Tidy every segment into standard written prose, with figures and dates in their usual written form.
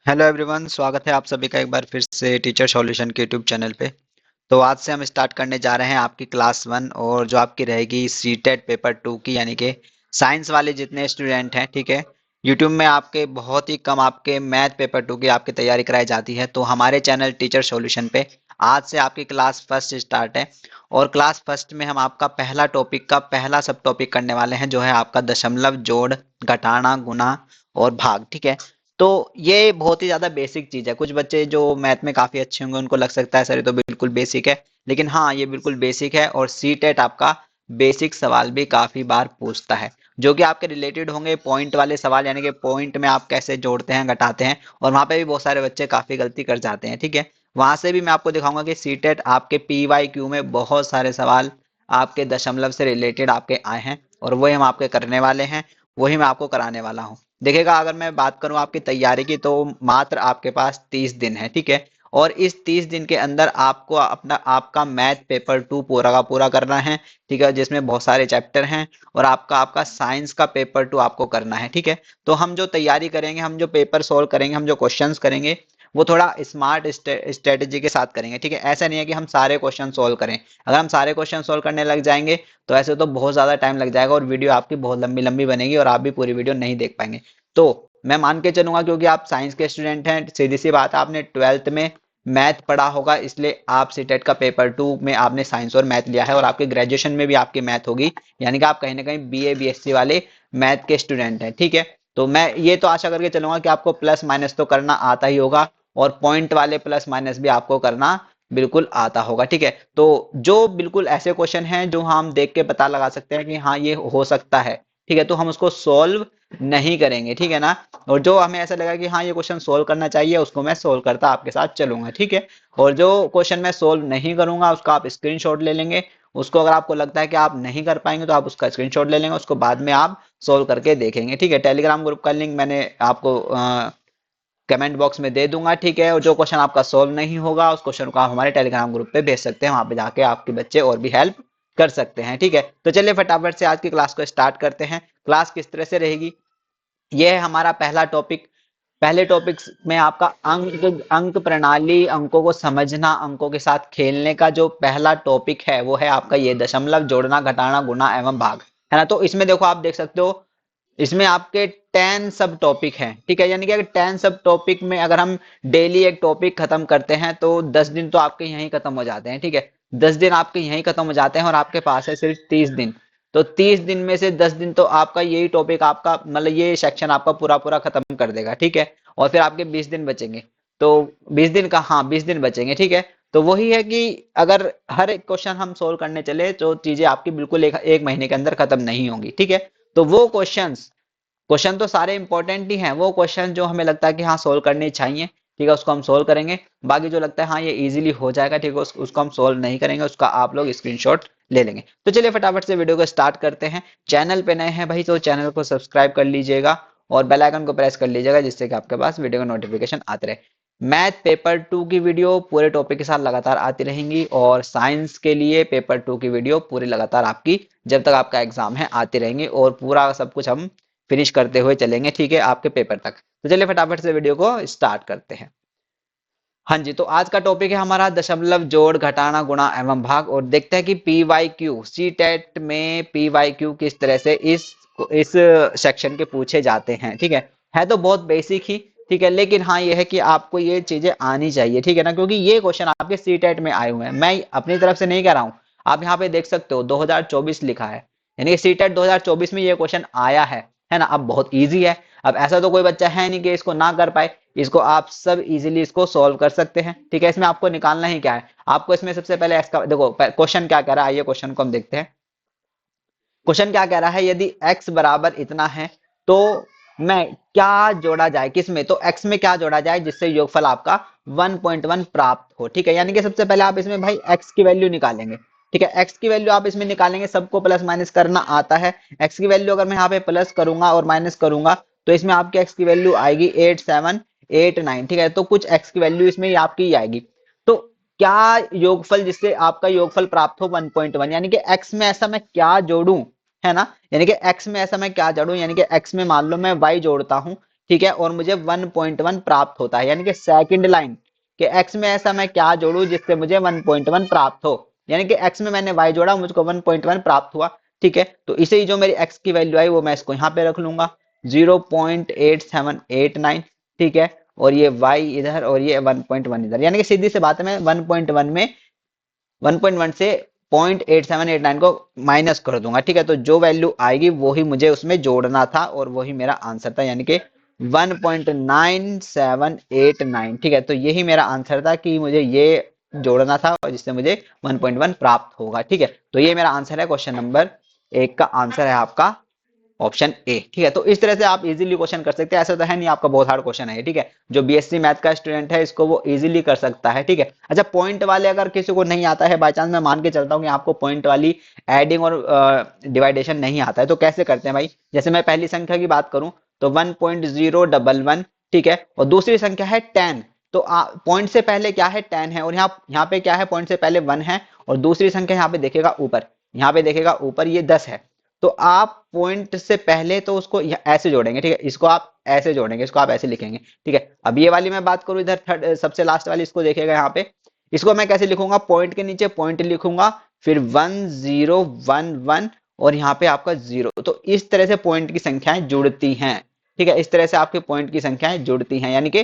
Hello everyone, स्वागत है आप सभी का एक बार फिर से टीचर सॉल्यूशन के यूट्यूब चैनल पे। तो आज से हम स्टार्ट करने जा रहे हैं आपकी क्लास 1 और जो आपकी रहेगी सीटेट पेपर 2 की, यानी कि साइंस वाले जितने स्टूडेंट हैं, ठीक है। यूट्यूब में आपके बहुत ही कम आपके मैथ पेपर 2 की आपकी तैयारी कराई जाती है, तो हमारे चैनल टीचर सॉल्यूशन पे आज से आपकी क्लास फर्स्ट स्टार्ट है। और क्लास फर्स्ट में हम आपका पहला टॉपिक का पहला सब टॉपिक करने वाले हैं, जो है आपका दशमलव, जोड़, घटाना, गुणा और भाग, ठीक है। तो ये बहुत ही ज़्यादा बेसिक चीज़ है। कुछ बच्चे जो मैथ में काफ़ी अच्छे होंगे उनको लग सकता है सर ये तो बिल्कुल बेसिक है, लेकिन हाँ, ये बिल्कुल बेसिक है। और सीटेट आपका बेसिक सवाल भी काफ़ी बार पूछता है, जो कि आपके रिलेटेड होंगे पॉइंट वाले सवाल, यानी कि पॉइंट में आप कैसे जोड़ते हैं, घटाते हैं। और वहाँ पे भी बहुत सारे बच्चे काफ़ी गलती कर जाते हैं, ठीक है। वहाँ से भी मैं आपको दिखाऊंगा कि सीटेट आपके PYQ में बहुत सारे सवाल आपके दशमलव से रिलेटेड आपके आए हैं, और वही हम आपके करने वाले हैं, वही मैं आपको कराने वाला हूँ। देखिएगा, अगर मैं बात करूं आपकी तैयारी की, तो मात्र आपके पास 30 दिन है, ठीक है। और इस 30 दिन के अंदर आपको अपना आपका मैथ पेपर 2 पूरा का पूरा करना है, ठीक है, जिसमें बहुत सारे चैप्टर हैं। और आपका आपका साइंस का पेपर 2 आपको करना है, ठीक है। तो हम जो तैयारी करेंगे, हम जो पेपर सोल्व करेंगे, हम जो क्वेश्चंस करेंगे, वो थोड़ा स्मार्ट स्ट्रेटेजी के साथ करेंगे, ठीक है। ऐसा नहीं है कि हम सारे क्वेश्चन सोल्व करें। अगर हम सारे क्वेश्चन सोल्व करने लग जाएंगे तो ऐसे तो बहुत ज़्यादा टाइम लग जाएगा और वीडियो आपकी बहुत लंबी लंबी बनेगी और आप भी पूरी वीडियो नहीं देख पाएंगे। तो मैं मान के चलूंगा, क्योंकि आप साइंस के स्टूडेंट हैं, सीधी सी बात है, आपने 12th में मैथ पढ़ा होगा, इसलिए आप सीटेट का पेपर 2 में आपने साइंस और मैथ लिया है, और आपके ग्रेजुएशन में भी आपकी मैथ होगी, यानी कि आप कहीं ना कहीं BA BSc वाले मैथ के स्टूडेंट हैं, ठीक है। तो मैं ये तो आशा करके चलूंगा कि आपको प्लस माइनस तो करना आता ही होगा, और पॉइंट वाले प्लस माइनस भी आपको करना बिल्कुल आता होगा, ठीक है। तो जो बिल्कुल ऐसे क्वेश्चन हैं जो हम देख के पता लगा सकते हैं कि हाँ ये हो सकता है, ठीक है, तो हम उसको सॉल्व नहीं करेंगे, ठीक है ना। और जो हमें ऐसा लगा कि हाँ ये क्वेश्चन सोल्व करना चाहिए, उसको मैं सोल्व करता आपके साथ चलूंगा, ठीक है। और जो क्वेश्चन मैं सोल्व नहीं करूंगा उसका आप स्क्रीनशॉट ले लेंगे। उसको अगर आपको लगता है कि आप नहीं कर पाएंगे तो आप उसका स्क्रीनशॉट ले लेंगे, उसको बाद में आप सोल्व करके देखेंगे, ठीक है। टेलीग्राम ग्रुप का लिंक मैंने आपको कमेंट बॉक्स में दे दूंगा, ठीक है। और जो क्वेश्चन आपका सोल्व नहीं होगा उस क्वेश्चन को आप हमारे टेलीग्राम ग्रुप पे भेज सकते हैं, वहां पे जाके आपके बच्चे और भी हेल्प कर सकते हैं, ठीक है। तो चलिए फटाफट से आज की क्लास को स्टार्ट करते हैं। क्लास किस तरह से रहेगी, ये है हमारा पहला टॉपिक। पहले टॉपिक में आपका अंक अंक प्रणाली, अंकों को समझना, अंकों के साथ खेलने का जो पहला टॉपिक है वो है आपका ये दशमलव, जोड़ना, घटाना, गुणा एवं भाग, है ना। तो इसमें देखो, आप देख सकते हो, इसमें आपके 10 सब टॉपिक हैं, ठीक है। यानी कि अगर 10 सब टॉपिक में अगर हम डेली एक टॉपिक खत्म करते हैं तो 10 दिन तो आपके यहीं खत्म हो जाते हैं, ठीक है। 10 दिन आपके यहीं खत्म हो जाते हैं, और आपके पास है सिर्फ 30 दिन। तो 30 दिन में से 10 दिन तो आपका यही टॉपिक, आपका मतलब ये सेक्शन आपका पूरा पूरा खत्म कर देगा, ठीक है। और फिर आपके 20 दिन बचेंगे। तो 20 दिन का, हाँ 20 दिन बचेंगे, ठीक है। तो वही है कि अगर हर एक क्वेश्चन हम सोल्व करने चले तो चीजें आपकी बिल्कुल एक महीने के अंदर खत्म नहीं होंगी, ठीक है। तो वो क्वेश्चन तो सारे इंपॉर्टेंट ही हैं, वो क्वेश्चन जो हमें लगता है कि हाँ सोल्व करने चाहिए, ठीक है, उसको हम सोल्व करेंगे। बाकी जो लगता है हाँ ये इजीली हो जाएगा, ठीक है, उसको हम सोल्व नहीं करेंगे, उसका आप लोग स्क्रीनशॉट ले लेंगे। तो चलिए फटाफट से वीडियो को स्टार्ट करते हैं। चैनल पे नए हैं भाई तो चैनल को सब्सक्राइब कर लीजिएगा, और बेल आइकन को प्रेस कर लीजिएगा, जिससे कि आपके पास वीडियो का नोटिफिकेशन आते रहे। मैथ पेपर 2 की वीडियो पूरे टॉपिक के साथ लगातार आती रहेंगी, और साइंस के लिए पेपर 2 की वीडियो पूरी लगातार आपकी जब तक आपका एग्जाम है आती रहेंगी, और पूरा सब कुछ हम फिनिश करते हुए चलेंगे, ठीक है, आपके पेपर तक। तो चलिए फटाफट से वीडियो को स्टार्ट करते हैं। हाँ जी, तो आज का टॉपिक है हमारा दशमलव, जोड़, घटाना, गुणा एवं भाग। और देखते हैं कि PYQ सी टेट में PYQ किस तरह से इस सेक्शन के पूछे जाते हैं, ठीक है तो बहुत बेसिक ही, ठीक है। लेकिन हाँ ये है कि आपको ये चीजें आनी चाहिए, ठीक है ना, क्योंकि ये क्वेश्चन आपके सी टेट में आए हुए हैं, मैं अपनी तरफ से नहीं कह रहा हूँ। आप यहाँ पे देख सकते हो 2024 लिखा है, यानी कि सी टेट 2024 में ये क्वेश्चन आया है ना। अब बहुत ईजी है, अब ऐसा तो कोई बच्चा है नहीं कि इसको ना कर पाए, इसको आप सब इजीली इसको सॉल्व कर सकते हैं, ठीक है। इसमें आपको निकालना ही क्या है, आपको इसमें सबसे पहले एक्स का देखो क्वेश्चन क्या कह रहा है, ये क्वेश्चन को हम देखते हैं। क्वेश्चन क्या कह रहा है, यदि x बराबर इतना है तो मैं क्या जोड़ा जाए, किस में, तो x में क्या जोड़ा जाए जिससे योगफल आपका 1.1 प्राप्त हो, ठीक है। यानी कि सबसे पहले आप इसमें भाई x की वैल्यू निकालेंगे, ठीक है। x की वैल्यू आप इसमें निकालेंगे, सबको प्लस माइनस करना आता है। x की वैल्यू अगर मैं यहाँ पे प्लस करूंगा और माइनस करूंगा तो इसमें आपकी x की वैल्यू आएगी 8789, ठीक है। तो कुछ x की वैल्यू इसमें आपकी आएगी। तो क्या योगफल जिससे आपका योगफल प्राप्त हो 1.1, यानी कि x में ऐसा मैं क्या जोड़ूं, है ना। यानी कि x में ऐसा मैं क्या जोड़ूं, यानी कि x में मान लो मैं y जोड़ता हूं, ठीक है, और मुझे 1.1 प्राप्त होता है, यानी कि सेकंड लाइन कि x में ऐसा मैं क्या जोड़ूं जिससे मुझे 1.1 प्राप्त हो, यानी कि x में मैंने y जोड़ा, मुझको 1.1 प्राप्त हुआ। ठीक है, तो इसे ही जो मेरी x की वैल्यू आई वो मैं इसको यहाँ पे रख लूंगा 0.8789। ठीक है, और ये y इधर और ये 1.1 इधर, यानी कि सीधी सी बात है, मैं 1.1 में 1.1 से 0.8789 को माइनस कर दूंगा। ठीक है, तो जो वैल्यू आएगी वो ही मुझे उसमें जोड़ना था और वही मेरा आंसर था, यानी कि 1.9789। ठीक है, तो यही मेरा आंसर था कि मुझे ये जोड़ना था और जिससे मुझे 1.1 प्राप्त होगा। ठीक है, तो ये मेरा आंसर है, क्वेश्चन नंबर 1 का आंसर है आपका ऑप्शन ए। ठीक है, तो इस तरह से आप इजीली क्वेश्चन कर सकते हैं, ऐसा तो है नहीं आपका बहुत हार्ड क्वेश्चन है। ठीक है, जो बीएससी मैथ का स्टूडेंट है इसको वो इजीली कर सकता है। ठीक है, अच्छा पॉइंट वाले अगर किसी को नहीं आता है, बाय चांस मैं मान के चलता हूँ कि आपको पॉइंट वाली एडिंग और डिवाइडेशन नहीं आता है, तो कैसे करते हैं भाई? जैसे मैं पहली संख्या की बात करूं तो 1.011। ठीक है, और दूसरी संख्या है 10, तो पॉइंट से पहले क्या है 10 है, और यहाँ पे क्या है, पॉइंट से पहले 1 है, और दूसरी संख्या यहाँ पे देखेगा ऊपर, यहाँ पे देखेगा ऊपर ये 10 है। तो आप पॉइंट से पहले तो उसको ऐसे जोड़ेंगे। ठीक है, इसको आप ऐसे जोड़ेंगे, इसको आप ऐसे लिखेंगे। ठीक है, अब ये वाली मैं बात करूं, इधर थर्ड सबसे लास्ट वाली इसको देखेगा यहाँ पे, इसको मैं कैसे लिखूंगा? पॉइंट के नीचे पॉइंट लिखूंगा, फिर 1011 और यहाँ पे आपका 0। तो इस तरह से पॉइंट की संख्याएं जुड़ती हैं। ठीक है, इस तरह से आपके पॉइंट की संख्याएं जुड़ती हैं, यानी कि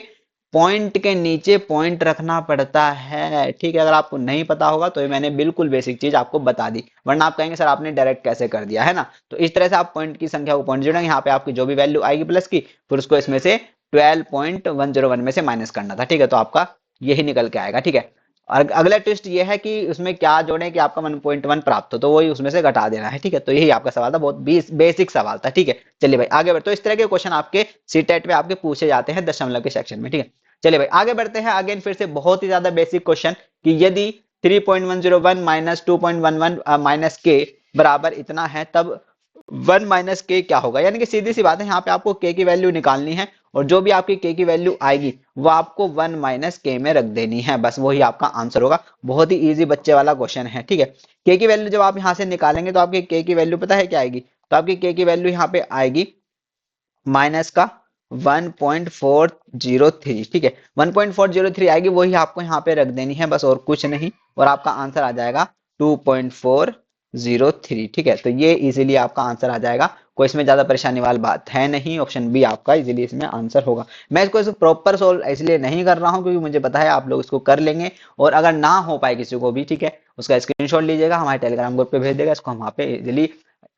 पॉइंट के नीचे पॉइंट रखना पड़ता है। ठीक है, अगर आपको नहीं पता होगा तो ये मैंने बिल्कुल बेसिक चीज आपको बता दी, वरना आप कहेंगे सर आपने डायरेक्ट कैसे कर दिया, है ना? तो इस तरह से आप पॉइंट की संख्या को पॉइंट जोड़ेंगे, यहाँ पे आपकी जो भी वैल्यू आएगी प्लस की, फिर उसको इसमें से 12.101 में से माइनस करना था। ठीक है, तो आपका यही निकल के आएगा। ठीक है, और अगला ट्विस्ट ये है कि उसमें क्या जोड़ें कि आपका 1.1 प्राप्त हो, तो वही उसमें से घटा देना है। ठीक है, तो यही आपका सवाल था, बहुत बेसिक सवाल था। ठीक है, चलिए भाई आगे बढ़ते, तो इस तरह के क्वेश्चन आपके सीटेट में आपके पूछे जाते हैं दशमलव के सेक्शन में। ठीक है, चलिए भाई आगे बढ़ते हैं। अगेन फिर से बहुत ही ज्यादा बेसिक क्वेश्चन कि यदि 3.101 माइनस 2.11 माइनस के बराबर इतना है, तब 1 माइनस के क्या होगा? यानी कि सीधी सी बात है, यहाँ पे आपको के की वैल्यू निकालनी है, और जो भी आपकी के की वैल्यू आएगी वो आपको 1 माइनस के में रख देनी है, बस वही आपका आंसर होगा। बहुत ही इजी बच्चे वाला क्वेश्चन है। ठीक है, के की वैल्यू जब आप यहाँ से निकालेंगे तो आपकी के की वैल्यू पता है क्या आएगी? तो आपकी के की वैल्यू यहाँ पे आएगी माइनस का 1.403। ठीक है, 1.403 आएगी, वही आपको यहाँ पे रख देनी है, बस और कुछ नहीं, और आपका आंसर आ जाएगा 2.403। ठीक है, तो ये इजीली आपका आंसर आ जाएगा, कोई इसमें ज्यादा परेशानी वाली बात है नहीं, ऑप्शन बी आपका इजीली इसमें आंसर होगा। मैं इसको प्रॉपर सोल्व इसलिए नहीं कर रहा हूँ क्योंकि मुझे पता है आप लोग इसको कर लेंगे, और अगर ना हो पाए किसी को भी, ठीक है, उसका स्क्रीनशॉट लीजिएगा, हमारे टेलीग्राम ग्रुप पे भेज देगा, इसको हम वहाँ पे इजीली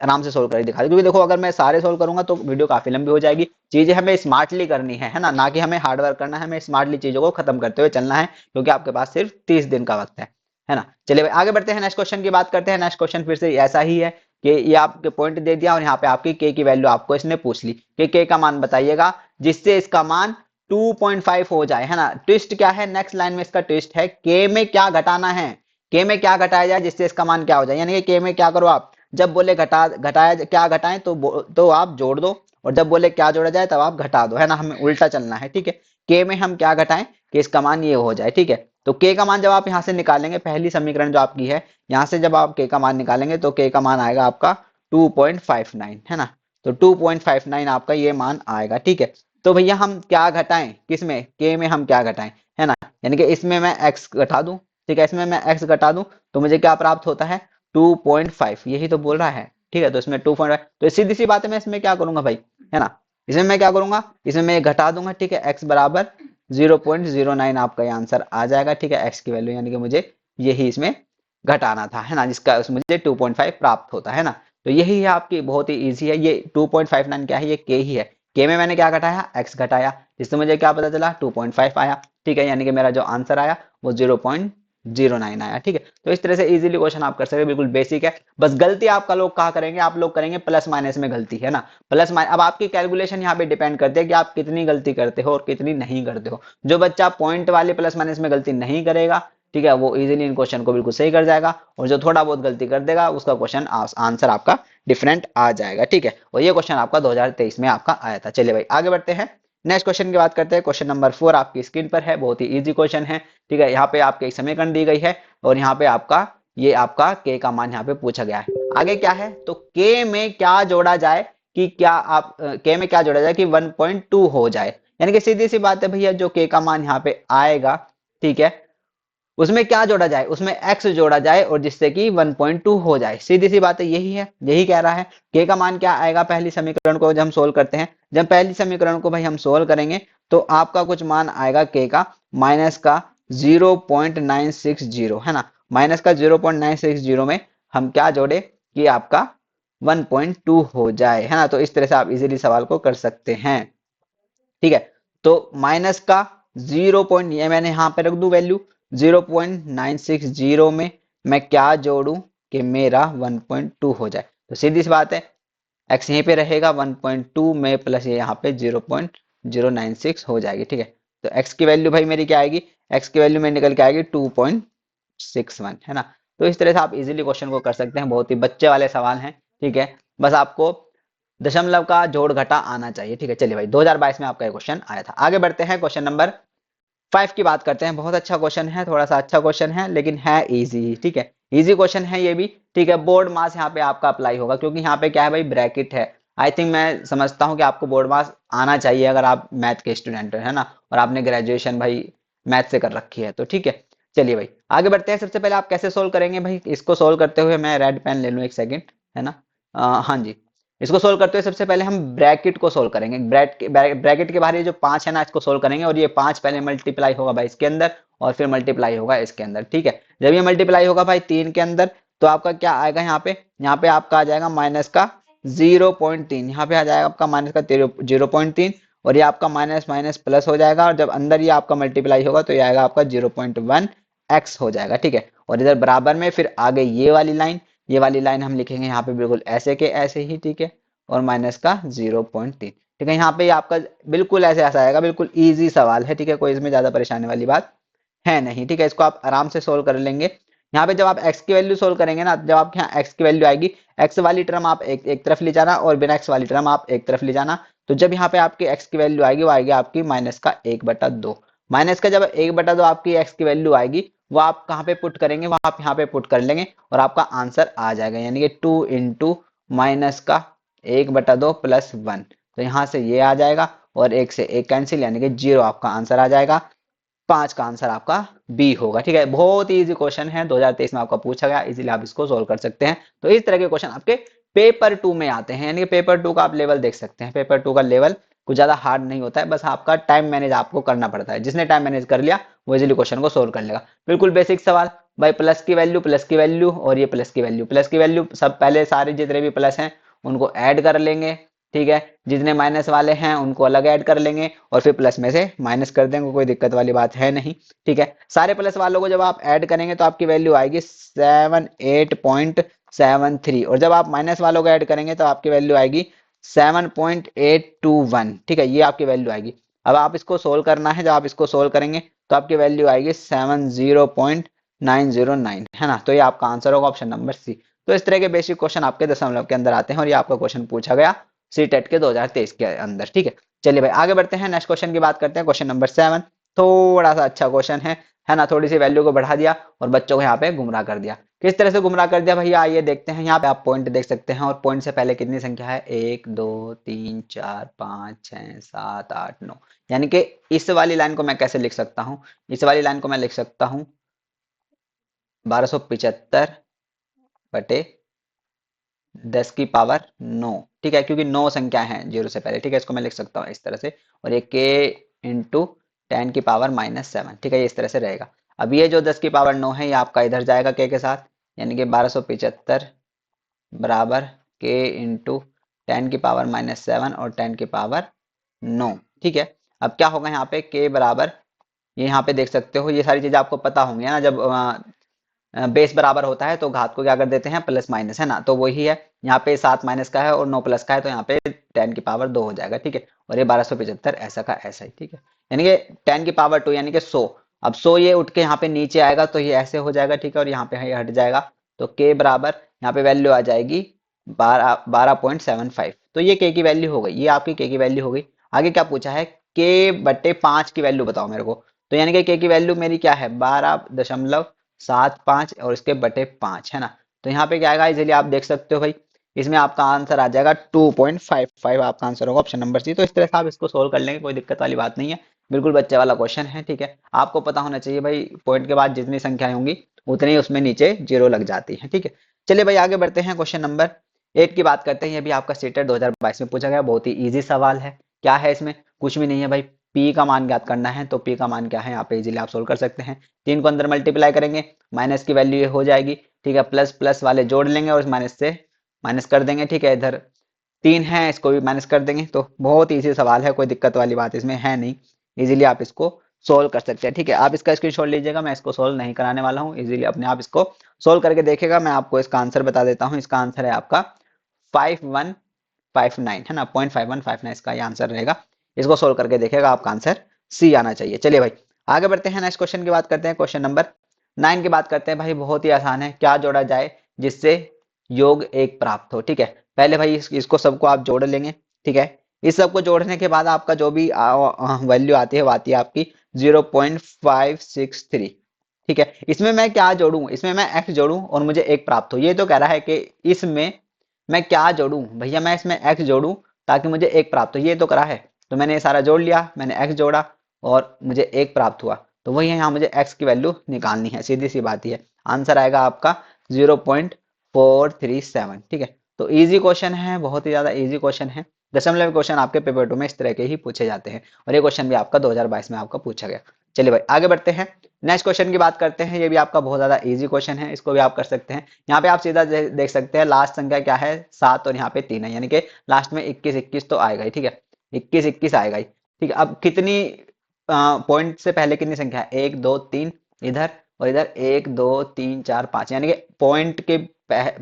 आराम से सोल्व करके दिखा दे। क्योंकि देखो अगर मैं सारे सोल्व करूंगा तो वीडियो काफी लंबी हो जाएगी, चीजें हमें स्मार्टली करनी है ना, ना कि हमें हार्ड वर्क करना है, हमें स्मार्टली चीजों को खत्म करते हुए चलना है, क्योंकि आपके पास सिर्फ 30 दिन का वक्त है ना? चलिए भाई आगे बढ़ते हैं, नेक्स्ट क्वेश्चन की बात करते हैं। नेक्स्ट क्वेश्चन फिर से ऐसा ही है कि ये आपके पॉइंट दे दिया और यहाँ पे आपकी के की वैल्यू आपको इसने पूछ ली कि के का मान बताइएगा जिससे इसका मान 2.5 हो जाए, है ना? ट्विस्ट क्या है, नेक्स्ट लाइन में इसका ट्विस्ट है के में क्या घटाना है, के में क्या घटाया जाए जिससे इसका मान क्या हो जाए। यानी कि के में क्या करो आप, जब बोले घटाया क्या घटाएं तो आप जोड़ दो, और जब बोले क्या जोड़ा जाए तब आप घटा दो, है ना? हमें उल्टा चलना है। ठीक है, के में हम क्या घटाएं कि इसका मान ये हो जाए। ठीक है, तो के का मान जब आप यहाँ से निकालेंगे, पहली समीकरण जो आपकी है, यहाँ से जब आप के का मान निकालेंगे तो के का मान आएगा आपका 2.59, है ना? तो 2.59 आपका ये मान आएगा। ठीक है, तो भैया हम क्या घटाएं, किसमें? के में हम क्या घटाएं, है ना? यानी कि इसमें मैं x घटा दूं। ठीक है, इसमें मैं x घटा दूं तो मुझे क्या प्राप्त होता है? 2.5, यही तो बोल रहा है। ठीक है, तो इसमें 2.5, तो सीधी सी बात है, मैं इसमें क्या करूंगा भाई, है ना? इसमें मैं क्या करूंगा, इसमें मैं घटा दूंगा। ठीक है, x बराबर 0.09 आपका ये आंसर आ जाएगा। ठीक है, x की वैल्यू यानी कि मुझे यही इसमें घटाना था, है ना, जिसका मुझे 2.5 प्राप्त होता है ना। तो यही है आपकी, बहुत ही इजी है ये। 2.59 क्या है, ये के ही है। के में मैंने क्या घटाया, x घटाया, जिससे मुझे क्या पता चला, 2.5 आया। ठीक है, यानी कि मेरा जो आंसर आया वो 0.09 आया। ठीक है, तो इस तरह से इजीली क्वेश्चन आप कर सकते हैं, बिल्कुल बेसिक है। बस गलती आपका लोग कहा करेंगे, आप लोग करेंगे प्लस माइनस में गलती, है ना? प्लस माइनस, अब आपकी कैलकुलेशन यहाँ पे डिपेंड करती है कि आप कितनी गलती करते हो और कितनी नहीं करते हो। जो बच्चा पॉइंट वाले प्लस माइनस में गलती नहीं करेगा, ठीक है, वो इजीली इन क्वेश्चन को बिल्कुल सही कर जाएगा, और जो थोड़ा बहुत गलती कर देगा उसका क्वेश्चन आंसर आपका डिफरेंट आ जाएगा। ठीक है, और ये क्वेश्चन आपका 2023 में आपका आया था। चलिए भाई आगे बढ़ते हैं, नेक्स्ट क्वेश्चन की बात करते हैं। क्वेश्चन नंबर 4 आपकी स्क्रीन पर है, बहुत ही इजी क्वेश्चन है। ठीक है, यहाँ पे आपके एक समीकरण दी गई है, और यहाँ पे आपका ये आपका के का मान यहाँ पे पूछा गया है। आगे क्या है, तो के में क्या जोड़ा जाए कि क्या आप के में क्या जोड़ा जाए कि 1.2 हो जाए, यानी कि सीधी सी बात है भैया, जो के का मान यहाँ पे आएगा, ठीक है, उसमें क्या जोड़ा जाए, उसमें x जोड़ा जाए और जिससे कि 1.2 हो जाए। सीधी सी बात है, यही है, यही कह रहा है। k का मान क्या आएगा पहली समीकरण को जब हम सोल्व करते हैं, जब पहली समीकरण को भाई हम सोल्व करेंगे तो आपका कुछ मान आएगा k का माइनस का 0.960, है ना, माइनस का 0.960 में हम क्या जोड़े कि आपका 1.2 हो जाए, है ना। तो इस तरह से आप इजीली सवाल को कर सकते हैं, ठीक है। तो माइनस का 0. ये मैंने यहाँ पे रख दूं वैल्यू, 0.960 में मैं क्या जोड़ूं कि मेरा 1.2 हो जाए। तो सीधी सी बात है, x यहीं पे रहेगा 1.2 में प्लस ये यहाँ पे 0.096 हो जाएगी, ठीक है। तो x की वैल्यू भाई मेरी क्या आएगी, x की वैल्यू मेरी निकल के आएगी 2.61, है ना। तो इस तरह से आप इजीली क्वेश्चन को कर सकते हैं, बहुत ही बच्चे वाले सवाल हैं, ठीक है। बस आपको दशमलव का जोड़ घटा आना चाहिए, ठीक है। चलिए भाई, 2022 में आपका ये क्वेश्चन आया था। आगे बढ़ते हैं, क्वेश्चन नंबर 5 की बात करते हैं। बहुत अच्छा क्वेश्चन है, थोड़ा सा अच्छा क्वेश्चन है लेकिन है इजी, ठीक है, इजी क्वेश्चन है ये भी, ठीक है। बोर्ड मास यहाँ पे आपका अप्लाई होगा, क्योंकि यहाँ पे क्या है भाई, ब्रैकेट है। आई थिंक मैं समझता हूँ कि आपको बोर्ड मास आना चाहिए अगर आप मैथ के स्टूडेंट हो, है ना, और आपने ग्रेजुएशन भाई मैथ से कर रखी है, तो ठीक है। चलिए भाई आगे बढ़ते हैं। सबसे पहले आप कैसे सोल्व करेंगे भाई, इसको सोल्व करते हुए मैं रेड पेन ले लूँ एक सेकेंड, है ना। हाँ जी, इसको सोल्व करते हुए सबसे पहले हम ब्रैकेट को सोल्व करेंगे। ब्रैकेट के बाहर ये जो 5 है ना, इसको सोल्व करेंगे, और ये 5 पहले मल्टीप्लाई होगा भाई इसके अंदर और फिर मल्टीप्लाई होगा इसके अंदर, ठीक है। जब ये मल्टीप्लाई होगा भाई 3 के अंदर, तो आपका क्या आएगा यहाँ पे आपका आ जाएगा माइनस का 0.3, यहाँ पे आ जाएगा आपका माइनस का 0.3, और ये आपका माइनस माइनस प्लस हो जाएगा, और जब अंदर ये आपका मल्टीप्लाई होगा तो ये आएगा आपका 0.1 x हो जाएगा, ठीक है। और इधर बराबर में फिर आगे ये वाली लाइन, ये वाली लाइन हम लिखेंगे यहाँ पे बिल्कुल ऐसे के ऐसे ही, ठीक है, और माइनस का 0.3, ठीक है। यहाँ पे आपका बिल्कुल ऐसे ऐसा आएगा, बिल्कुल इजी सवाल है, ठीक है, कोई इसमें ज्यादा परेशानी वाली बात है नहीं, ठीक है। इसको आप आराम से सोल्व कर लेंगे। यहाँ पे जब आप x की वैल्यू सोल्व करेंगे ना, जब आपके यहाँ x की वैल्यू आएगी, x वाली टर्म आप एक तरफ ले जाना और बिना x वाली टर्म आप एक तरफ ले जाना। तो जब यहाँ पे आपकी x की वैल्यू आएगी, वो आएगी आपकी माइनस का 1/2, माइनस का जब 1/2 आपकी x की वैल्यू आएगी, वो आप कहाँ पे पुट करेंगे, वहां आप यहाँ पे पुट कर लेंगे और आपका आंसर आ जाएगा, यानी कि 2 इंटू माइनस का 1/2 प्लस 1। तो यहाँ से ये आ जाएगा और एक से एक कैंसिल, यानी कि 0 आपका आंसर आ जाएगा। 5 का आंसर आपका बी होगा, ठीक है। बहुत ही इजी क्वेश्चन है, 2023 में आपका पूछा गया, इजीली आप इसको सोल्व कर सकते हैं। तो इस तरह के क्वेश्चन आपके पेपर 2 में आते हैं, यानी कि पेपर 2 का आप लेवल देख सकते हैं। पेपर 2 का लेवल कुछ ज्यादा हार्ड नहीं होता है, बस आपका टाइम मैनेज आपको करना पड़ता है। जिसने टाइम मैनेज कर लिया वो इजीली क्वेश्चन को सोल्व कर लेगा। बिल्कुल बेसिक सवाल भाई, प्लस की वैल्यू और ये प्लस की वैल्यू सब पहले सारे जितने भी प्लस हैं उनको ऐड कर लेंगे, ठीक है। जितने माइनस वाले हैं उनको अलग ऐड कर लेंगे और फिर प्लस में से माइनस कर देंगे, कोई दिक्कत वाली बात है नहीं, ठीक है। सारे प्लस वालों को जब आप ऐड करेंगे तो आपकी वैल्यू आएगी 78.73, और जब आप माइनस वालों को ऐड करेंगे तो आपकी वैल्यू आएगी 7.821, ठीक है, ये आपकी वैल्यू आएगी। अब आप इसको सोल्व करना है, जब आप इसको सोल्व करेंगे तो आपकी वैल्यू आएगी 70.909, है ना। तो ये आपका आंसर होगा ऑप्शन नंबर सी। तो इस तरह के बेसिक क्वेश्चन आपके दशमलव के अंदर आते हैं, और ये आपका क्वेश्चन पूछा गया सी टेट के 2023 के अंदर, ठीक है। चलिए भाई आगे बढ़ते हैं, नेक्स्ट क्वेश्चन की बात करते हैं। क्वेश्चन नंबर 7 थोड़ा सा अच्छा क्वेश्चन है ना, थोड़ी सी वैल्यू को बढ़ा दिया और बच्चों को यहाँ पे गुमराह कर दिया। किस तरह से गुमराह कर दिया भैया, आइए देखते हैं। यहाँ पे आप पॉइंट देख सकते हैं, और पॉइंट से पहले कितनी संख्या है, 1 2 3 4 5 6 7 8 9, यानी कि इस वाली लाइन को मैं कैसे लिख सकता हूँ, इस वाली लाइन को मैं लिख सकता हूँ 1275 बटे 10 की पावर 9, ठीक है, क्योंकि 9 संख्या है जीरो से पहले, ठीक है। इसको मैं लिख सकता हूँ इस तरह से, और ये k इंटू 10 की पावर -7, ठीक है, ये इस तरह से रहेगा। अब ये जो 10 की पावर 9 है, ये आपका इधर जाएगा k के साथ, यानी कि 1275 बराबर k इंटू 10 की पावर -7 और 10 की पावर 9, ठीक है। अब क्या होगा यहाँ पे k बराबर, ये यहाँ पे देख सकते हो, ये सारी चीजें आपको पता होंगी, है ना। जब बेस बराबर होता है तो घात को क्या कर देते हैं, प्लस माइनस, है ना। तो वही है, यहाँ पे 7 माइनस का है और 9 प्लस का है, तो यहाँ पे 10 की पावर 2 हो जाएगा, ठीक है। और ये 1275 ऐसा का ऐसा ही, ठीक है, यानी कि 10 की पावर 2 यानी कि 100। अब 100 ये उठ के यहाँ पे नीचे आएगा तो ये ऐसे हो जाएगा, ठीक है, और यहाँ पे ये हट जाएगा। तो के बराबर यहाँ पे वैल्यू आ जाएगी 12.75। तो ये के की वैल्यू हो गई, ये आपकी के की वैल्यू हो गई। आगे क्या पूछा है, के बटे 5 की वैल्यू बताओ मेरे को। तो यानी कि के की वैल्यू मेरी क्या है, 12.75 और इसके बटे 5, है ना। तो यहाँ पे क्या आएगा, इजीली आप देख सकते हो भाई, इसमें आपका आंसर आ जाएगा 2.55, आपका आंसर होगा ऑप्शन नंबर सी। तो इस तरह से आप इसको सोल्व कर लेंगे, कोई दिक्कत वाली बात नहीं है, बिल्कुल बच्चे वाला क्वेश्चन है, ठीक है। आपको पता होना चाहिए भाई, पॉइंट के बाद जितनी संख्याएं होंगी उतनी ही उसमें नीचे जीरो लग जाती है, ठीक है। चलिए भाई आगे बढ़ते हैं, क्वेश्चन नंबर 8 की बात करते हैं। ये भी आपका सीटेट 2022 में पूछा गया, बहुत ही ईजी सवाल है। क्या है इसमें, कुछ भी नहीं है भाई, पी का मान ज्ञात करना है। तो पी का मान क्या है, यहाँ पे इजीली आप सोल्व कर सकते हैं। 3 को अंदर मल्टीप्लाई करेंगे, माइनस की वैल्यू ये हो जाएगी, ठीक है। प्लस प्लस वाले जोड़ लेंगे और माइनस से माइनस कर देंगे, ठीक है। इधर 3 है, इसको भी माइनस कर देंगे। तो बहुत ईजी सवाल है, कोई दिक्कत वाली बात इसमें है नहीं, इजीली आप इसको सोल्व कर सकते हैं, ठीक है। आप इसका स्क्रीनशॉट लीजिएगा, मैं इसको सोल्व नहीं कराने वाला हूँ, इजीली अपने आप इसको सोल्व करके देखेगा। मैं आपको इसका आंसर बता देता हूँ, इसका आंसर है आपका 5159, है ना, 0.5159 इसका ये आंसर रहेगा। इसको सोल्व करके देखेगा, आपका आंसर सी आना चाहिए। चलिए भाई आगे बढ़ते हैं, नेक्स्ट क्वेश्चन की बात करते हैं। क्वेश्चन नंबर 9 की बात करते हैं भाई, बहुत ही आसान है। क्या जोड़ा जाए जिससे योग एक प्राप्त हो, ठीक है। पहले भाई इसको सबको आप जोड़ लेंगे, ठीक है। इस सबको जोड़ने के बाद आपका जो भी वैल्यू आती है वो आती है आपकी 0.563, ठीक है। इसमें मैं क्या जोड़ूं, इसमें मैं x जोड़ूं और मुझे एक प्राप्त हो। ये तो कह रहा है कि इसमें मैं क्या जोड़ूं भैया, मैं इसमें x जोड़ूं ताकि मुझे एक प्राप्त हो, ये तो करा है। तो मैंने ये सारा जोड़ लिया, मैंने x जोड़ा और मुझे एक प्राप्त हुआ। तो वही है, यहाँ मुझे x की वैल्यू निकालनी है, सीधी सी बात ही है। आंसर आएगा आपका 0.437, ठीक है। तो इजी क्वेश्चन है, बहुत ही ज्यादा इजी क्वेश्चन है। दशमलव क्वेश्चन आपके पेपर 2 में इस तरह के ही पूछे जाते हैं, और ये क्वेश्चन भी आपका 2022 में आपका पूछा गया। चलिए भाई आगे बढ़ते हैं, नेक्स्ट क्वेश्चन की बात करते हैं। ये भी आपका बहुत ज्यादा इजी क्वेश्चन है, इसको भी आप कर सकते हैं। यहाँ पे आप सीधा देख सकते हैं, लास्ट संख्या क्या है 7 और यहाँ पे 3 है, यानी कि लास्ट में 21 21 तो आएगा ही, ठीक है। 21 21 आएगा ही, ठीक है। अब कितनी पॉइंट से पहले कितनी संख्या है, 1 2 3 इधर, और इधर 1 2 3 4 5, यानी कि पॉइंट के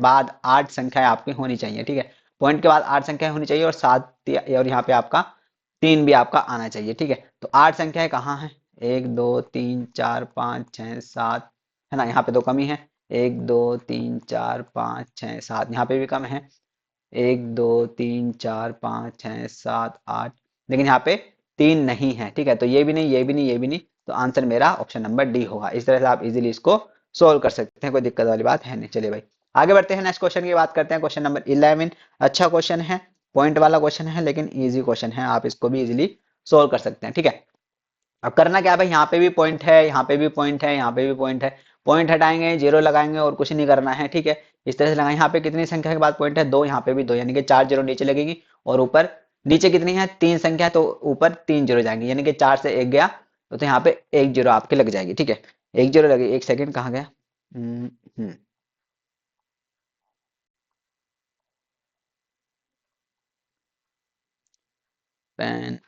बाद 8 संख्याएं आपकी होनी चाहिए, ठीक है। पॉइंट के बाद 8 संख्याएं होनी चाहिए, और 7 और यहाँ पे आपका 3 भी आपका आना चाहिए, ठीक है। तो 8 संख्याएं कहाँ है, 1 2 3 4 5 6 7, है ना। यहाँ पे तो कमी है, 1 2 3 4 5 6 7, यहाँ पे भी कम है, 1 2 3 4 5 6 7 8, लेकिन यहाँ पे 3 नहीं है, ठीक है। तो ये भी नहीं, ये भी नहीं, ये भी नहीं, तो आंसर मेरा ऑप्शन नंबर डी होगा। इस तरह से आप इजीली इसको सोल्व कर सकते हैं, कोई दिक्कत वाली बात है नहीं। चलिए भाई आगे बढ़ते हैं, नेक्स्ट क्वेश्चन की बात करते हैं। क्वेश्चन नंबर 11, अच्छा क्वेश्चन है, पॉइंट वाला क्वेश्चन है, लेकिन ईजी क्वेश्चन है, आप इसको भी इजीली सोल्व कर सकते हैं, ठीक है। अब करना क्या है भाई, यहाँ पे भी पॉइंट है, यहाँ पे भी पॉइंट है, यहाँ पे भी पॉइंट है। पॉइंट हटाएंगे, जीरो लगाएंगे और कुछ नहीं करना है, ठीक है। इस तरह से लगाएंगे। यहाँ पे कितनी संख्या के बाद पॉइंट है, 2, यहाँ पे भी 2, यानी कि 4 जीरो नीचे लगेगी, और ऊपर नीचे कितनी है, 3 संख्या, तो ऊपर 3 जीरो जाएंगे, यानी कि 4 से 1 गया, तो यहाँ पे 1 जीरो आपके लग जाएगी, ठीक है। 1 जीरो लगी, 1 सेकेंड कहाँ गया, पेन,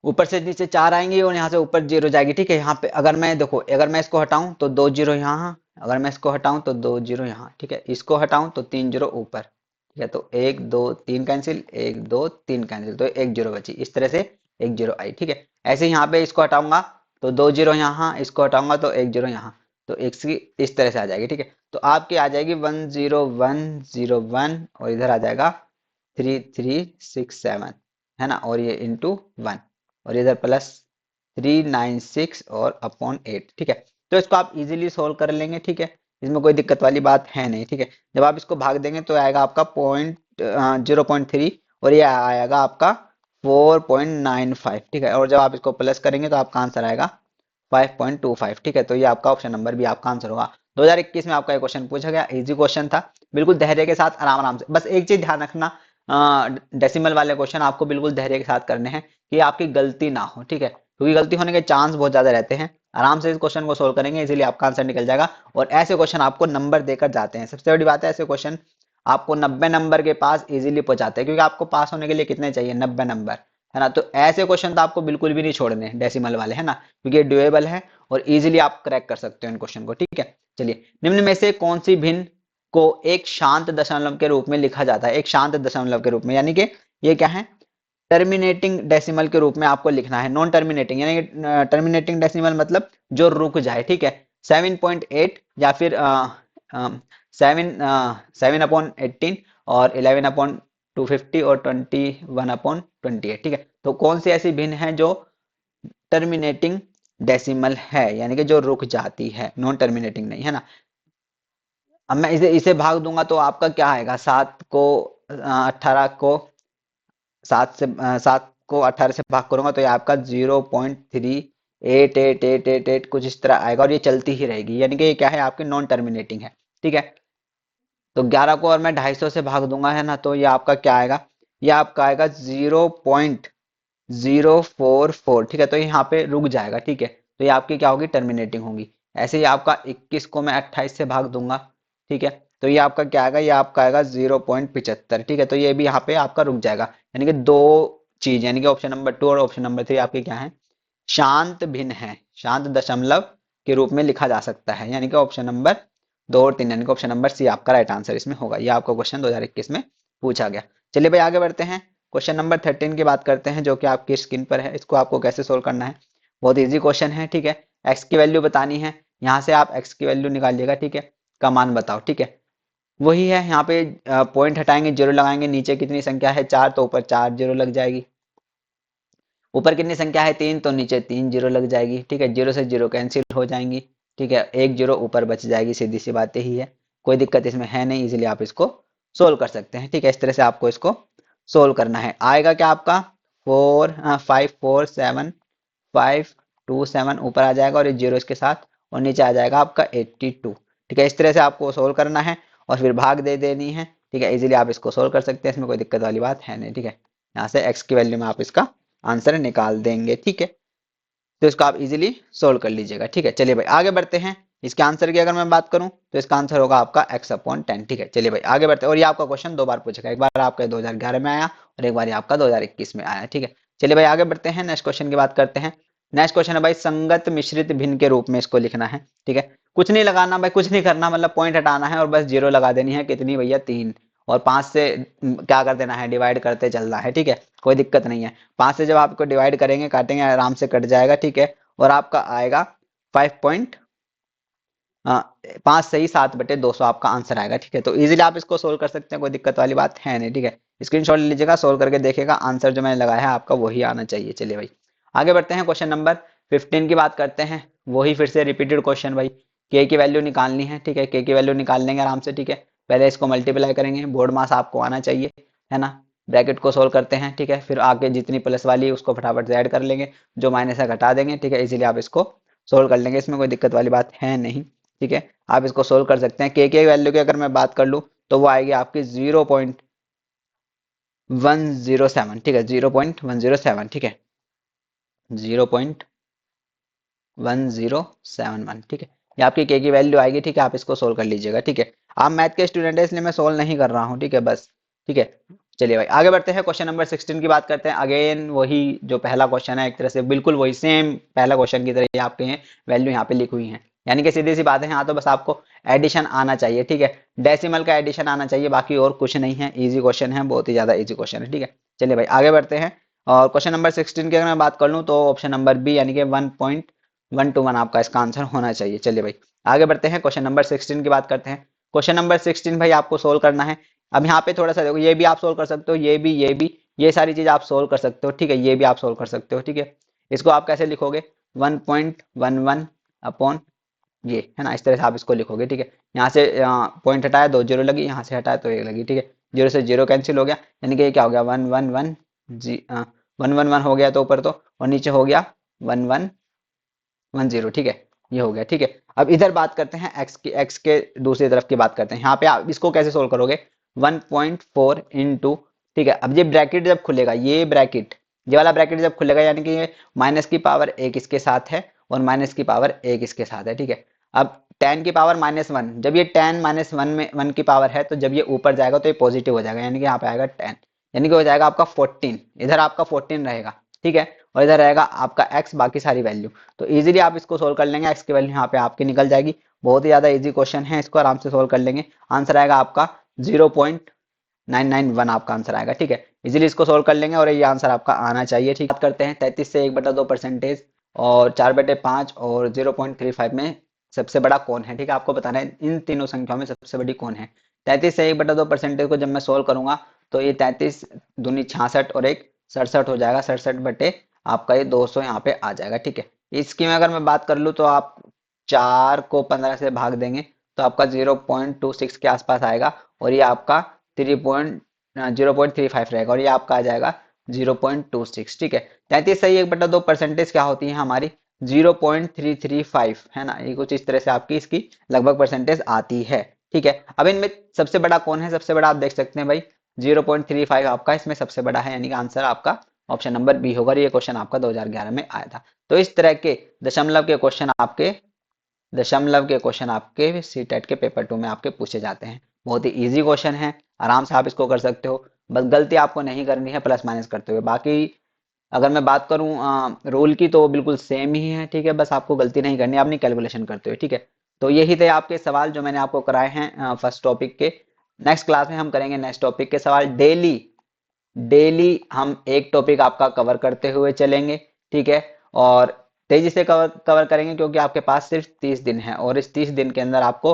ऊपर से नीचे 4 आएंगे और यहाँ से ऊपर जीरो जाएगी, ठीक है। यहाँ पे अगर मैं देखो, अगर मैं इसको हटाऊं तो 2 जीरो यहाँ, अगर मैं इसको हटाऊं तो 2 जीरो यहाँ, ठीक है। इसको हटाऊं तो 3 जीरो ऊपर, ठीक है। तो 1 2 3 कैंसिल, 1 2 3 कैंसिल, तो 1 जीरो बची, इस तरह से 1 जीरो आई, ठीक है। ऐसे ही यहाँ पे इसको हटाऊंगा तो 2 जीरो यहाँ, इसको हटाऊंगा तो 1 जीरो यहाँ, तो इस तरह से आ जाएगी, ठीक है। तो आपकी आ जाएगी 10101, और इधर आ जाएगा 3367, है ना, और ये इंटू 1, और इधर प्लस 396 और अपॉन 8, ठीक है। तो इसको आप इजीली सोल्व कर लेंगे, ठीक है। इसमें कोई दिक्कत वाली बात है नहीं, ठीक है। जब आप इसको भाग देंगे तो आएगा आपका 0.3, और ये आएगा आपका 4.95, ठीक है। और जब आप इसको प्लस करेंगे तो आपका आंसर आएगा 5.25, ठीक है। तो ये आपका ऑप्शन नंबर भी आपका आंसर होगा। 2021 में आपका ये क्वेश्चन पूछा गया, इजी क्वेश्चन था, बिल्कुल धैर्य के साथ आराम आराम से। बस एक चीज ध्यान रखना, डेसिमल वाले क्वेश्चन आपको बिल्कुल धैर्य के साथ करने हैं, कि आपकी गलती ना हो, ठीक है। क्योंकि गलती होने के चांस बहुत ज्यादा रहते हैं। आराम से इस क्वेश्चन को सोल्व करेंगे, इसीलिए आपका आंसर निकल जाएगा। और ऐसे क्वेश्चन आपको नंबर देकर जाते हैं, सबसे बड़ी बात है, ऐसे क्वेश्चन आपको 90 नंबर के पास इजीली पहुंचाते हैं, क्योंकि आपको पास होने के लिए कितने चाहिए, 90 नंबर, है ना। तो ऐसे क्वेश्चन तो आपको बिल्कुल भी नहीं छोड़ने डेसिमल वाले, है ना, क्योंकि ये ड्यूएबल है और इजीली आप क्रैक कर सकते हो इन क्वेश्चन को, ठीक है। चलिए, निम्न में से कौन सी भिन्न को एक शांत दशमलव के रूप में लिखा जाता है, एक शांत दशमलव के रूप में, यानी कि ये क्या है, टर्मिनेटिंग डेसिमल के रूप में आपको लिखना है। नॉन टर्मिनेटिंग, यानी कि टर्मिनेटिंग डेसिमल मतलब जो रुक जाए, ठीक है। 7.8 या फिर 7/18 और 11/250 और 21/28, ठीक है। तो कौन सी ऐसी भिन्न है जो टर्मिनेटिंग डेसिमल है, यानी कि जो रुक जाती है, नॉन टर्मिनेटिंग नहीं, है ना। अब मैं इसे इसे भाग दूंगा तो आपका क्या आएगा, 7 को 18 से भाग करूंगा तो ये आपका 0.388888 कुछ इस तरह आएगा, और ये चलती ही रहेगी, यानी कि ये क्या है, आपकी नॉन टर्मिनेटिंग है। ठीक है, तो 11 को और मैं 250 से भाग दूंगा, है ना, तो ये आपका क्या आएगा, ये आपका आएगा 0.044। ठीक है, तो यहाँ पे रुक जाएगा। ठीक है, तो ये आपकी क्या होगी, टर्मिनेटिंग होगी। ऐसे ही आपका 21 को मैं 28 से भाग दूंगा। ठीक है, तो ये आपका क्या आएगा, ये आपका आएगा 0.75। ठीक है, तो ये भी यहाँ पे आपका रुक जाएगा, यानी कि दो चीज, यानी कि ऑप्शन नंबर 2 और ऑप्शन नंबर 3 आपके क्या है, शांत भिन्न है, शांत दशमलव के रूप में लिखा जा सकता है, यानी कि ऑप्शन नंबर 2 और 3, यानी कि ऑप्शन नंबर सी आपका राइट आंसर इसमें होगा। ये आपका क्वेश्चन 2021 में पूछा गया। चलिए भाई आगे बढ़ते हैं, क्वेश्चन नंबर 13 की बात करते हैं, जो कि आपकी स्क्रीन पर है। इसको आपको कैसे सोल्व करना है, बहुत इजी क्वेश्चन है। ठीक है, एक्स की वैल्यू बतानी है, यहाँ से आप एक्स की वैल्यू निकालिएगा। ठीक है, का मान बताओ। ठीक है, वही है, यहाँ पे पॉइंट हटाएंगे, जीरो लगाएंगे, नीचे कितनी संख्या है 4, तो ऊपर 4 जीरो लग जाएगी। ऊपर कितनी संख्या है 3, तो नीचे 3 जीरो लग जाएगी। ठीक है, जीरो से जीरो कैंसिल हो जाएंगी। ठीक है, एक जीरो ऊपर बच जाएगी, सीधी सी बात यही है, कोई दिक्कत इसमें है नहीं, इजीली आप इसको सोल्व कर सकते हैं। ठीक है, इस तरह से आपको इसको सोल्व करना है। आएगा क्या आपका 547 ऊपर आ जाएगा, और ये जीरो इसके साथ, और नीचे आ जाएगा आपका 82। ठीक है, इस तरह से आपको सोल्व करना है, और फिर भाग दे देनी है। ठीक है, इजीली आप इसको सोल्व कर सकते हैं, इसमें कोई दिक्कत वाली बात है नहीं। ठीक है, यहाँ से एक्स की वैल्यू में आप इसका आंसर निकाल देंगे। ठीक है, तो इसको आप इजीली सोल्व कर लीजिएगा। ठीक है, चलिए भाई आगे बढ़ते हैं। इसके आंसर की अगर मैं बात करूं तो इसका आंसर होगा आपका x/10। ठीक है, चलिए भाई आगे बढ़ते हैं, और ये आपका क्वेश्चन दो बार पूछेगा, एक बार आपका 2011 में आया और एक बार आपका 2021 में आया। ठीक है, चलिए भाई आगे बढ़ते हैं, नेक्स्ट क्वेश्चन की बात करते हैं। नेक्स्ट क्वेश्चन है भाई, संगत मिश्रित भिन्न के रूप में इसको लिखना है। ठीक है, कुछ नहीं लगाना भाई, कुछ नहीं करना, मतलब पॉइंट हटाना है और बस जीरो लगा देनी है। कितनी भैया, 3, और 5 से क्या कर देना है, डिवाइड करते चलना है। ठीक है, कोई दिक्कत नहीं है, 5 से जब आपको डिवाइड करेंगे, काटेंगे, आराम से कट जाएगा। ठीक है, और आपका आएगा 5 5 से ही 7/200 आपका आंसर आएगा। ठीक है, तो इजीली आप इसको सोल्व कर सकते हैं, कोई दिक्कत वाली बात है नहीं। ठीक है, स्क्रीनशॉट ले लीजिएगा, सोल्व करके देखिएगा, आंसर जो मैंने लगाया है आपका वही आना चाहिए। चलिए भाई आगे बढ़ते हैं, क्वेश्चन नंबर 15 की बात करते हैं। वही फिर से रिपीटेड क्वेश्चन भाई, के की वैल्यू निकालनी है। ठीक है, के की वैल्यू निकाल लेंगे आराम से। ठीक है, पहले इसको मल्टीप्लाई करेंगे, बोर्ड मास आपको आना चाहिए, है ना। ब्रैकेट को सोल्व करते हैं। ठीक है, फिर आगे जितनी प्लस वाली है उसको फटाफट से ऐड कर लेंगे, जो माइनस है घटा देंगे। ठीक है, इजीली आप इसको सोल्व कर लेंगे, इसमें कोई दिक्कत वाली बात है नहीं। ठीक है, आप इसको सोल्व कर सकते हैं। के वैल्यू की अगर मैं बात कर लूँ तो वो आएगी आपकी 0.107। ठीक है, 0.107। ठीक है, 0.1071। ठीक है, ये आपकी के की वैल्यू आएगी। ठीक है, आप इसको सोल्व कर लीजिएगा। ठीक है, आप मैथ के स्टूडेंट है इसलिए मैं सोल्व नहीं कर रहा हूँ। ठीक है, बस। ठीक है, चलिए भाई आगे बढ़ते हैं, क्वेश्चन नंबर 16 की बात करते हैं। अगेन वही जो पहला क्वेश्चन है, एक तरह से बिल्कुल वही सेम पहला क्वेश्चन की तरह ही आपके हैं वैल्यू यहाँ पे लिखी हुई है, यानी कि सीधी सी बात है, यहाँ तो बस आपको एडिशन आना चाहिए। ठीक है, डेसिमल का एडिशन आना चाहिए, बाकी और कुछ नहीं है। इजी क्वेश्चन है, बहुत ही ज्यादा इजी क्वेश्चन है। ठीक है, चलिए भाई आगे बढ़ते हैं, और क्वेश्चन नंबर 16 की अगर मैं बात कर लूँ तो ऑप्शन नंबर बी, यानी कि 1.121 आपका इसका आंसर होना चाहिए। चलिए भाई आगे बढ़ते हैं, क्वेश्चन नंबर 16 की बात करते हैं। क्वेश्चन नंबर 16 भाई आपको सोल्व करना है। अब यहाँ पे थोड़ा सा देखो, ये भी आप सोल्व कर सकते हो, ये भी ये सारी चीज आप सोल्व कर सकते हो। ठीक है, ये भी आप सोल्व कर सकते हो। ठीक है, इसको आप कैसे लिखोगे, 1.11 अपॉन ये, है ना, इस तरह से आप इसको लिखोगे। ठीक है, यहाँ से पॉइंट हटाया, 2 जीरो लगी, यहाँ से हटाया तो 1 लगी। ठीक है, जीरो से जीरो कैंसिल हो गया, यानी कि ये क्या हो गया, 111 जी 111 हो गया, तो ऊपर तो, और नीचे हो गया 1110। ठीक है, ये हो गया। ठीक है, अब इधर बात करते हैं एक्स के दूसरी तरफ की बात करते हैं। यहाँ पे आप इसको कैसे सोल्व करोगे, 1.4 इंटू, ठीक है, अब ये ब्रैकेट जब खुलेगा, ये वाला ब्रैकेट जब खुलेगा, यानी कि ये माइनस की पावर 1 इसके साथ है, और माइनस की पावर 1 इसके साथ है। ठीक है, अब 10 की पावर -1, जब ये 10 -1 में 1 की पावर है, तो जब ये ऊपर जाएगा तो ये पॉजिटिव हो जाएगा, यानी कि यहाँ पे आएगा 10, यानी कि हो जाएगा आपका 14, इधर आपका 14 रहेगा। ठीक है, और इधर रहेगा आपका एक्स, बाकी सारी वैल्यू। तो इजीली आप इसको सोल्व कर लेंगे, एक्स की वैल्यू यहाँ पे आपकी निकल जाएगी। बहुत ही ज्यादा इजी क्वेश्चन है, इसको आराम से सोल्व कर लेंगे। आंसर आएगा आपका 0.991 आपका आंसर आएगा। ठीक है, इजीली इसको सोल्व कर लेंगे, और ये आंसर आपका आना चाहिए। ठीक, बात करते हैं 33 से 1/2% और 4/5 और 0.35 में सबसे बड़ा कौन है। ठीक है, आपको बताना है इन तीनों संख्याओं में सबसे बड़ी कौन है। 33 से 1/2% को जब मैं सोल्व करूंगा तो ये 33 दूनी 66 और एक 67 हो जाएगा, 67 आपका ये 200 यहाँ पे आ जाएगा। ठीक है, इसकी मैं अगर मैं बात कर लूँ तो आप 4 को 15 से भाग देंगे तो आपका 0.26 के आसपास आएगा, और ये आपका 0.35 रहेगा, और ये आपका आ जाएगा 0.26। ठीक है, 33 सही 1/2 परसेंटेज क्या होती है हमारी 0.335, है ना, ये कुछ इस तरह से आपकी इसकी लगभग परसेंटेज आती है। ठीक है, अब इनमें सबसे बड़ा कौन है, सबसे बड़ा आप देख सकते हैं भाई 0.35 आपका इसमें सबसे बड़ा है, यानी कि आंसर आपका ऑप्शन नंबर बी होगा। ये क्वेश्चन आपका 2011 में आया था। तो इस तरह के दशमलव के क्वेश्चन आपके सी टेट के पेपर 2 में आपके पूछे जाते हैं। बहुत ही इजी क्वेश्चन है, आराम से आप इसको कर सकते हो, बस गलती आपको नहीं करनी है प्लस माइनस करते हुए। बाकी अगर मैं बात करूं रूल की तो बिल्कुल सेम ही है। ठीक है, बस आपको गलती नहीं करनी है अपनी कैलकुलेशन करते हुए। ठीक है, तो यही थे आपके सवाल जो मैंने आपको कराए हैं फर्स्ट टॉपिक के। नेक्स्ट क्लास में हम करेंगे नेक्स्ट टॉपिक के सवाल। डेली डेली हम एक टॉपिक आपका कवर करते हुए चलेंगे। ठीक है, और तेजी से कवर कवर करेंगे क्योंकि आपके पास सिर्फ 30 दिन है, और इस 30 दिन के अंदर आपको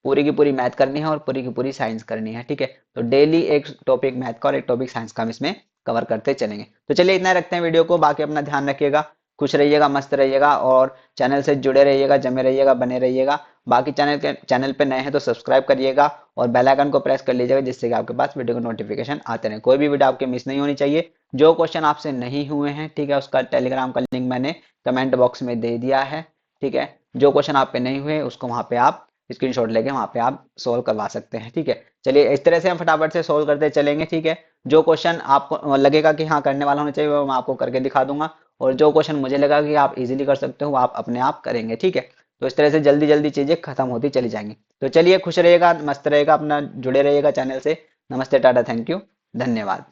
पूरी की पूरी मैथ करनी है और पूरी की पूरी साइंस करनी है। ठीक है, तो डेली एक टॉपिक मैथ का और एक टॉपिक साइंस का हम इसमें कवर करते चलेंगे। तो चलिए इतना रखते हैं वीडियो को, बाकी अपना ध्यान रखिएगा, खुश रहिएगा, मस्त रहिएगा, और चैनल से जुड़े रहिएगा, जमे रहिएगा, बने रहिएगा। बाकी चैनल पे नए हैं तो सब्सक्राइब करिएगा और बेल आइकन को प्रेस कर लीजिएगा, जिससे कि आपके पास वीडियो का नोटिफिकेशन आते रहे, कोई भी वीडियो आपके मिस नहीं होनी चाहिए। जो क्वेश्चन आपसे नहीं हुए हैं, ठीक है, उसका टेलीग्राम का लिंक मैंने कमेंट बॉक्स में दे दिया है। ठीक है, जो क्वेश्चन आप पे नहीं हुए उसको वहां पे आप स्क्रीनशॉट लेके वहां पे आप सोल्व करवा सकते हैं। ठीक है, चलिए इस तरह से हम फटाफट से सोल्व करते चलेंगे। ठीक है, जो क्वेश्चन आपको लगेगा कि हाँ करने वाला होना चाहिए वो मैं आपको करके दिखा दूंगा, और जो क्वेश्चन मुझे लगा कि आप इजीली कर सकते हो वो आप अपने आप करेंगे। ठीक है, तो इस तरह से जल्दी जल्दी चीजें खत्म होती चली जाएंगी। तो चलिए खुश रहिएगा, मस्त रहेगा, अपना जुड़े रहिएगा चैनल से। नमस्ते, टाटा, थैंक यू, धन्यवाद।